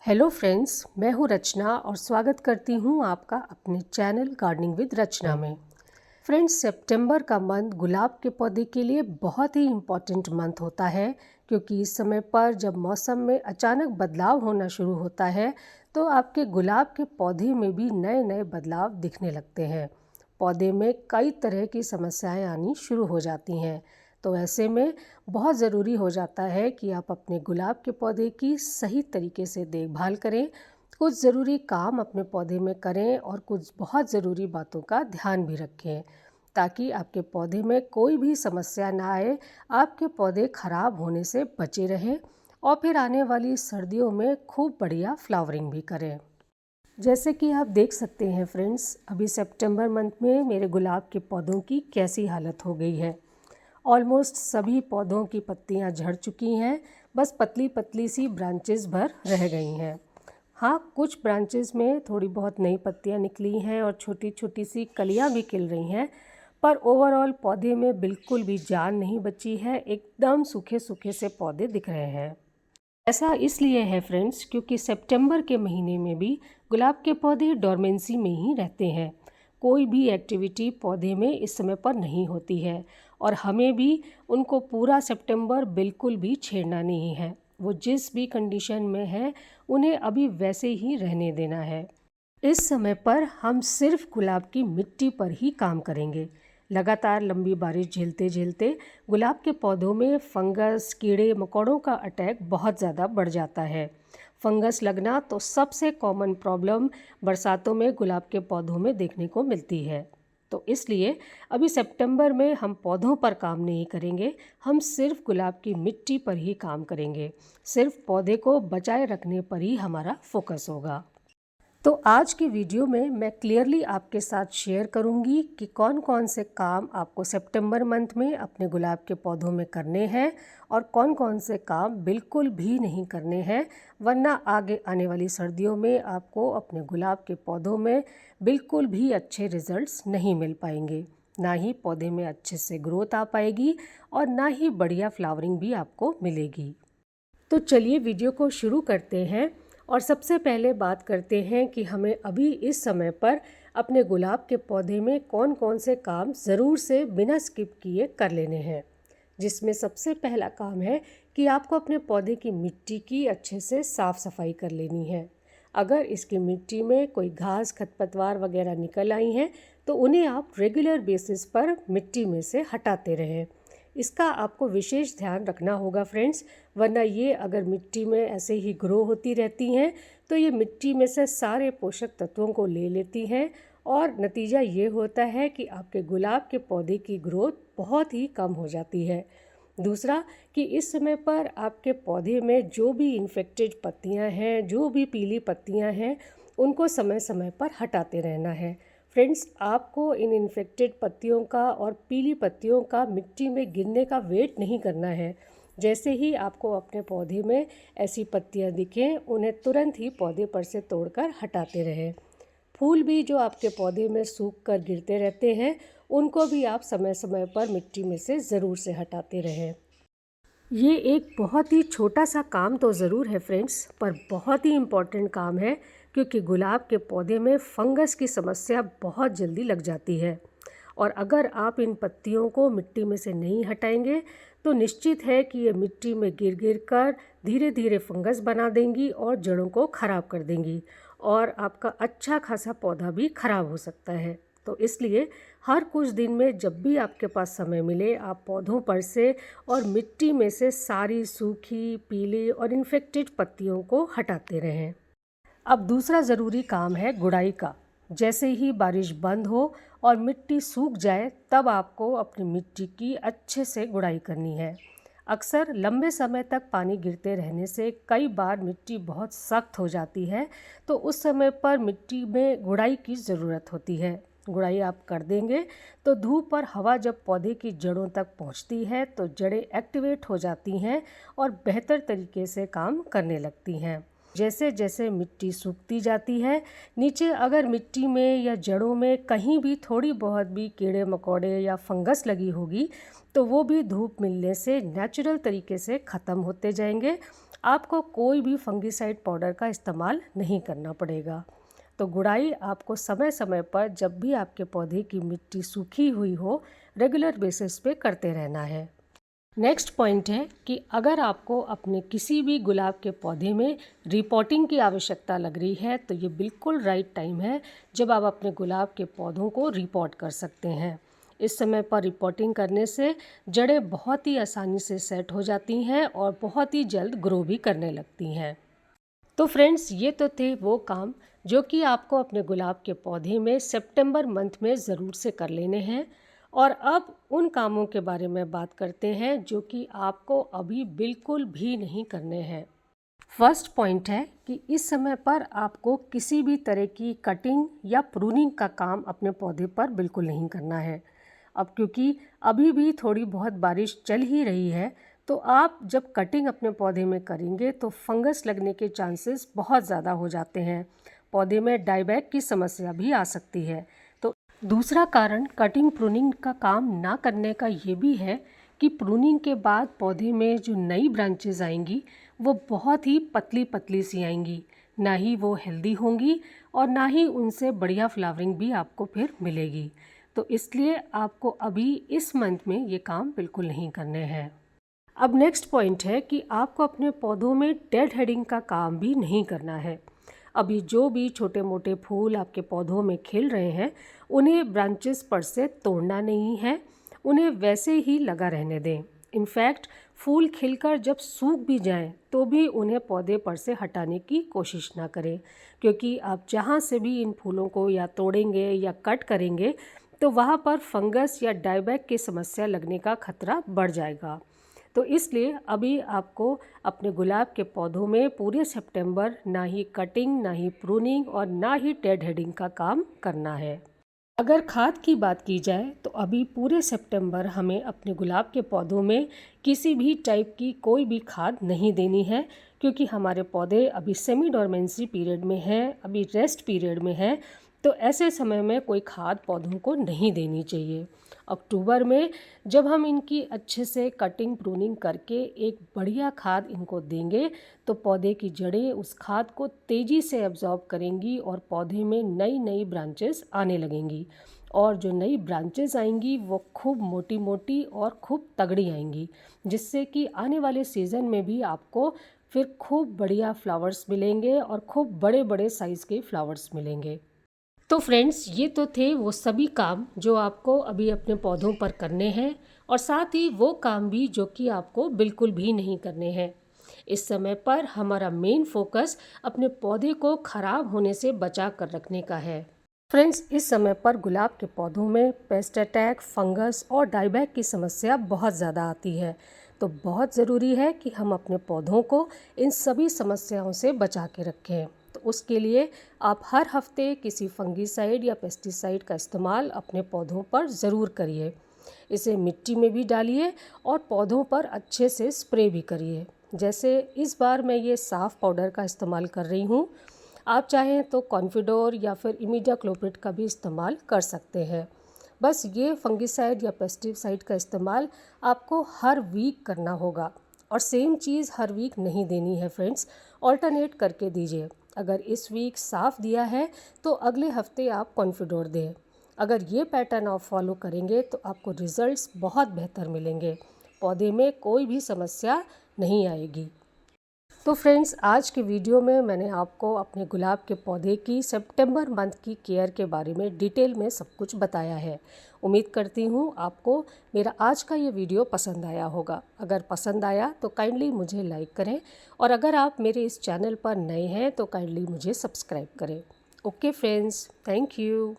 Hello friends, मैं हूँ रचना और स्वागत करती हूँ आपका अपने चैनल गार्डनिंग विद रचना में। फ्रेंड्स, सितंबर का मंथ गुलाब के पौधे के लिए बहुत ही इम्पॉर्टेंट मंथ होता है, क्योंकि इस समय पर जब मौसम में अचानक बदलाव होना शुरू होता है तो आपके गुलाब के पौधे में भी नए नए बदलाव दिखने लगते हैं। पौधे में कई तरह की समस्याएं आनी शुरू हो जाती हैं। तो ऐसे में बहुत ज़रूरी हो जाता है कि आप अपने गुलाब के पौधे की सही तरीके से देखभाल करें, कुछ ज़रूरी काम अपने पौधे में करें और कुछ बहुत ज़रूरी बातों का ध्यान भी रखें, ताकि आपके पौधे में कोई भी समस्या ना आए, आपके पौधे ख़राब होने से बचे रहें और फिर आने वाली सर्दियों में खूब बढ़िया फ्लावरिंग भी करें। जैसे कि आप देख सकते हैं फ्रेंड्स, अभी सितंबर मंथ में मेरे गुलाब के पौधों की कैसी हालत हो गई है। ऑलमोस्ट सभी पौधों की पत्तियां झड़ चुकी हैं, बस पतली पतली सी ब्रांचेस भर रह गई हैं। हाँ, कुछ ब्रांचेस में थोड़ी बहुत नई पत्तियां निकली हैं और छोटी छोटी सी कलियां भी खिल रही हैं, पर ओवरऑल पौधे में बिल्कुल भी जान नहीं बची है। एकदम सूखे सूखे से पौधे दिख रहे हैं। ऐसा इसलिए है फ्रेंड्स, क्योंकि सितंबर के महीने में भी गुलाब के पौधे डोरमेंसी में ही रहते हैं। कोई भी एक्टिविटी पौधे में इस समय पर नहीं होती है और हमें भी उनको पूरा सितंबर बिल्कुल भी छेड़ना नहीं है। वो जिस भी कंडीशन में है उन्हें अभी वैसे ही रहने देना है। इस समय पर हम सिर्फ गुलाब की मिट्टी पर ही काम करेंगे। लगातार लंबी बारिश झेलते झेलते गुलाब के पौधों में फंगस, कीड़े मकोड़ों का अटैक बहुत ज़्यादा बढ़ जाता है। फंगस लगना तो सबसे कॉमन प्रॉब्लम बरसातों में गुलाब के पौधों में देखने को मिलती है। तो इसलिए अभी सितंबर में हम पौधों पर काम नहीं करेंगे, हम सिर्फ गुलाब की मिट्टी पर ही काम करेंगे। सिर्फ पौधे को बचाए रखने पर ही हमारा फोकस होगा। तो आज की वीडियो में मैं क्लियरली आपके साथ शेयर करूंगी कि कौन कौन से काम आपको सितंबर मंथ में अपने गुलाब के पौधों में करने हैं और कौन कौन से काम बिल्कुल भी नहीं करने हैं, वरना आगे आने वाली सर्दियों में आपको अपने गुलाब के पौधों में बिल्कुल भी अच्छे रिजल्ट्स नहीं मिल पाएंगे। ना ही पौधे में अच्छे से ग्रोथ आ पाएगी और ना ही बढ़िया फ्लावरिंग भी आपको मिलेगी। तो चलिए वीडियो को शुरू करते हैं और सबसे पहले बात करते हैं कि हमें अभी इस समय पर अपने गुलाब के पौधे में कौन कौन से काम ज़रूर से बिना स्किप किए कर लेने हैं। जिसमें सबसे पहला काम है कि आपको अपने पौधे की मिट्टी की अच्छे से साफ़ सफाई कर लेनी है। अगर इसकी मिट्टी में कोई घास खरपतवार वगैरह निकल आई हैं तो उन्हें आप रेगुलर बेसिस पर मिट्टी में से हटाते रहें। इसका आपको विशेष ध्यान रखना होगा फ्रेंड्स, वरना ये अगर मिट्टी में ऐसे ही ग्रो होती रहती हैं तो ये मिट्टी में से सारे पोषक तत्वों को ले लेती हैं और नतीजा ये होता है कि आपके गुलाब के पौधे की ग्रोथ बहुत ही कम हो जाती है। दूसरा कि इस समय पर आपके पौधे में जो भी इन्फेक्टेड पत्तियां हैं, जो भी पीली पत्तियां हैं, उनको समय समय पर हटाते रहना है। फ्रेंड्स, आपको इन इन्फेक्टेड पत्तियों का और पीली पत्तियों का मिट्टी में गिरने का वेट नहीं करना है। जैसे ही आपको अपने पौधे में ऐसी पत्तियां दिखें, उन्हें तुरंत ही पौधे पर से तोड़कर हटाते रहें। फूल भी जो आपके पौधे में सूख कर गिरते रहते हैं, उनको भी आप समय समय पर मिट्टी में से ज़रूर से हटाते रहें। ये एक बहुत ही छोटा सा काम तो ज़रूर है फ्रेंड्स, पर बहुत ही इम्पॉर्टेंट काम है, क्योंकि गुलाब के पौधे में फंगस की समस्या बहुत जल्दी लग जाती है और अगर आप इन पत्तियों को मिट्टी में से नहीं हटाएंगे तो निश्चित है कि ये मिट्टी में गिर गिर कर धीरे धीरे फंगस बना देंगी और जड़ों को ख़राब कर देंगी और आपका अच्छा खासा पौधा भी ख़राब हो सकता है। तो इसलिए हर कुछ दिन में जब भी आपके पास समय मिले, आप पौधों पर से और मिट्टी में से सारी सूखी, पीली और इन्फेक्टेड पत्तियों को हटाते रहें। अब दूसरा ज़रूरी काम है गुड़ाई का। जैसे ही बारिश बंद हो और मिट्टी सूख जाए, तब आपको अपनी मिट्टी की अच्छे से गुड़ाई करनी है। अक्सर लंबे समय तक पानी गिरते रहने से कई बार मिट्टी बहुत सख्त हो जाती है, तो उस समय पर मिट्टी में गुड़ाई की ज़रूरत होती है। गुड़ाई आप कर देंगे तो धूप और हवा जब पौधे की जड़ों तक पहुंचती है तो जड़ें एक्टिवेट हो जाती हैं और बेहतर तरीके से काम करने लगती हैं। जैसे जैसे मिट्टी सूखती जाती है, नीचे अगर मिट्टी में या जड़ों में कहीं भी थोड़ी बहुत भी कीड़े मकोड़े या फंगस लगी होगी तो वो भी धूप मिलने से नेचुरल तरीके से ख़त्म होते जाएंगे आपको कोई भी फंगिसाइड पाउडर का इस्तेमाल नहीं करना पड़ेगा। तो गुड़ाई आपको समय समय पर जब भी आपके पौधे की मिट्टी सूखी हुई हो रेगुलर बेसिस पे करते रहना है। नेक्स्ट पॉइंट है कि अगर आपको अपने किसी भी गुलाब के पौधे में रिपोर्टिंग की आवश्यकता लग रही है तो ये बिल्कुल राइट टाइम है जब आप अपने गुलाब के पौधों को रिपोर्ट कर सकते हैं। इस समय पर रिपोर्टिंग करने से जड़ें बहुत ही आसानी से सेट हो जाती हैं और बहुत ही जल्द ग्रो भी करने लगती हैं। तो फ्रेंड्स, ये तो थे वो काम जो कि आपको अपने गुलाब के पौधे में सितंबर मंथ में ज़रूर से कर लेने हैं। और अब उन कामों के बारे में बात करते हैं जो कि आपको अभी बिल्कुल भी नहीं करने हैं। फर्स्ट पॉइंट है कि इस समय पर आपको किसी भी तरह की कटिंग या प्रूनिंग का काम अपने पौधे पर बिल्कुल नहीं करना है। अब क्योंकि अभी भी थोड़ी बहुत बारिश चल ही रही है, तो आप जब कटिंग अपने पौधे में करेंगे तो फंगस लगने के चांसेस बहुत ज़्यादा हो जाते हैं। पौधे में डाईबैक की समस्या भी आ सकती है। तो दूसरा कारण कटिंग प्रूनिंग का काम ना करने का ये भी है कि प्रूनिंग के बाद पौधे में जो नई ब्रांचेस आएंगी वो बहुत ही पतली पतली सी आएंगी, ना ही वो हेल्दी होंगी और ना ही उनसे बढ़िया फ्लावरिंग भी आपको फिर मिलेगी। तो इसलिए आपको अभी इस मंथ में ये काम बिल्कुल नहीं करने हैं। अब नेक्स्ट पॉइंट है कि आपको अपने पौधों में डेड हेडिंग का काम भी नहीं करना है। अभी जो भी छोटे मोटे फूल आपके पौधों में खिल रहे हैं उन्हें ब्रांचेस पर से तोड़ना नहीं है, उन्हें वैसे ही लगा रहने दें। इनफैक्ट फूल खिलकर जब सूख भी जाएं तो भी उन्हें पौधे पर से हटाने की कोशिश ना करें, क्योंकि आप जहाँ से भी इन फूलों को या तोड़ेंगे या कट करेंगे तो वहाँ पर फंगस या डाईबैक की समस्या लगने का खतरा बढ़ जाएगा। तो इसलिए अभी आपको अपने गुलाब के पौधों में पूरे सितंबर ना ही कटिंग, ना ही प्रूनिंग और ना ही डेड हेडिंग का काम करना है। अगर खाद की बात की जाए तो अभी पूरे सितंबर हमें अपने गुलाब के पौधों में किसी भी टाइप की कोई भी खाद नहीं देनी है, क्योंकि हमारे पौधे अभी सेमी डोरमेंसी पीरियड में हैं, अभी रेस्ट पीरियड में हैं। तो ऐसे समय में कोई खाद पौधों को नहीं देनी चाहिए। अक्टूबर में जब हम इनकी अच्छे से कटिंग प्रूनिंग करके एक बढ़िया खाद इनको देंगे तो पौधे की जड़ें उस खाद को तेज़ी से एब्जॉर्ब करेंगी और पौधे में नई नई ब्रांचेस आने लगेंगी। और जो नई ब्रांचेस आएंगी वो खूब मोटी मोटी और खूब तगड़ी आएंगी, जिससे कि आने वाले सीज़न में भी आपको फिर खूब बढ़िया फ्लावर्स मिलेंगे और खूब बड़े बड़े साइज़ के फ्लावर्स मिलेंगे। तो फ्रेंड्स, ये तो थे वो सभी काम जो आपको अभी अपने पौधों पर करने हैं और साथ ही वो काम भी जो कि आपको बिल्कुल भी नहीं करने हैं। इस समय पर हमारा मेन फोकस अपने पौधे को खराब होने से बचा कर रखने का है। फ्रेंड्स, इस समय पर गुलाब के पौधों में पेस्ट अटैक, फंगस और डाईबैक की समस्या बहुत ज़्यादा आती है। तो बहुत ज़रूरी है कि हम अपने पौधों को इन सभी समस्याओं से बचा के रखें। तो उसके लिए आप हर हफ्ते किसी फंगीसाइड या पेस्टिसाइड का इस्तेमाल अपने पौधों पर ज़रूर करिए। इसे मिट्टी में भी डालिए और पौधों पर अच्छे से स्प्रे भी करिए। जैसे इस बार मैं ये साफ़ पाउडर का इस्तेमाल कर रही हूँ। आप चाहें तो कॉन्फिडोर या फिर इमिडाक्लोप्रिड का भी इस्तेमाल कर सकते हैं। बस ये फंगिसाइड या पेस्टिसाइड का इस्तेमाल आपको हर वीक करना होगा और सेम चीज़ हर वीक नहीं देनी है फ्रेंड्स, ऑल्टरनेट करके दीजिए। अगर इस वीक साफ़ दिया है तो अगले हफ्ते आप कॉन्फिडोर दें। अगर ये पैटर्न आप फॉलो करेंगे तो आपको रिजल्ट्स बहुत बेहतर मिलेंगे, पौधे में कोई भी समस्या नहीं आएगी। तो फ्रेंड्स, आज के वीडियो में मैंने आपको अपने गुलाब के पौधे की सितंबर मंथ की केयर के बारे में डिटेल में सब कुछ बताया है। उम्मीद करती हूँ आपको मेरा आज का ये वीडियो पसंद आया होगा। अगर पसंद आया तो काइंडली मुझे लाइक करें और अगर आप मेरे इस चैनल पर नए हैं तो काइंडली मुझे सब्सक्राइब करें। Okay friends, thank you.